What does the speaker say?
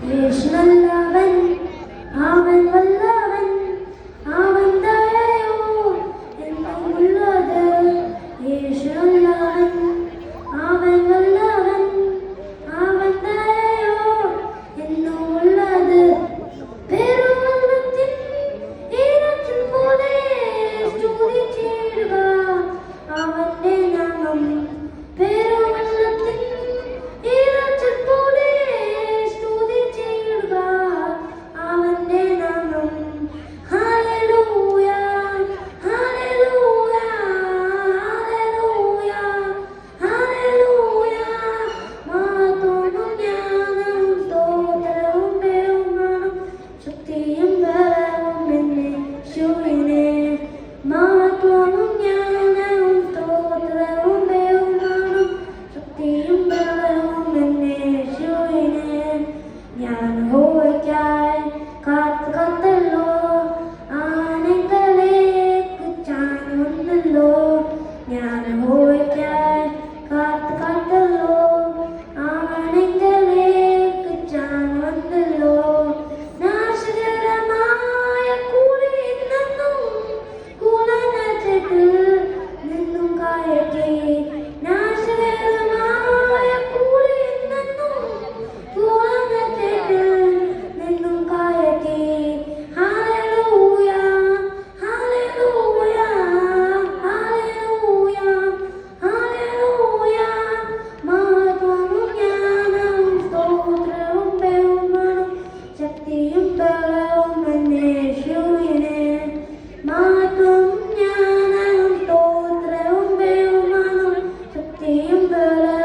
യേശുവല്ലവൻ അവൻ വല്ലവൻ അവൻ ദയയോ എന്നുമുള്ളത് യേശുവല്ലവൻ അവൻ വല്ലവൻ അവൻ ദയയോ എന്നുമുള്ളത് പെരുവെള്ളത്തിൻ ഈരച്ചിൽ പോലെ സ്തുതിച്ചിടുക അവന്റെ നാമം പെരുവെള്ളത്തിൻ ഈരച്ചിൽ പോലെ സ്തുതിച്ചിടുക അവന്റെ നാമം ഹല്ലേലൂയ ഹല്ലേലൂയ ഹല്ലേലൂയ ഹല്ലേലൂയ മഹത്വവും ജ്ഞാനവും സ്തോത്രവും ബഹുമാനവും ശക്തിയും ബലവും യേശുവിനെ മഹത്വവും ജ്ഞാനവും സ്തോത്രവും ബഹുമാനവും ശക്തിയും ബലവും യേശുവിനെ ഞാൻ യഹോവയ്ക്കായി കാത്തുകത്തല്ലോ ആനന്ദത്തിലേക്ക് ചാഞ്ഞു വന്നല്ലോ ഞാൻ യഹോവയ്ക്കായി കാത്തുകത്തല്ലോ ആനന്ദത്തിലേക്ക് ചാഞ്ഞു വന്നല്ലോ നാശകരമായ കുഴിയിൽ നിന്നും കുലനച്ചത്തിൽ നിന്നും കയറ്റി നാശകരമായ കുഴിയിൽ നിന്നും കുലനച്ചത്തിൽ നിന്നും കയറ്റി ഹല്ലേലൂയ ഹല്ലേലൂയ ഹല്ലേലൂയ ഹല്ലേലൂയ മഹത്വവും ജ്ഞാനവും സ്തോത്രവും ബഹുമാനവും ശക്തിയും ബലവും യേശുവിനെ മഹത്വവും ജ്ഞാനവും സ്തോത്രവും ബഹുമാനവും ശക്തിയും ബലവും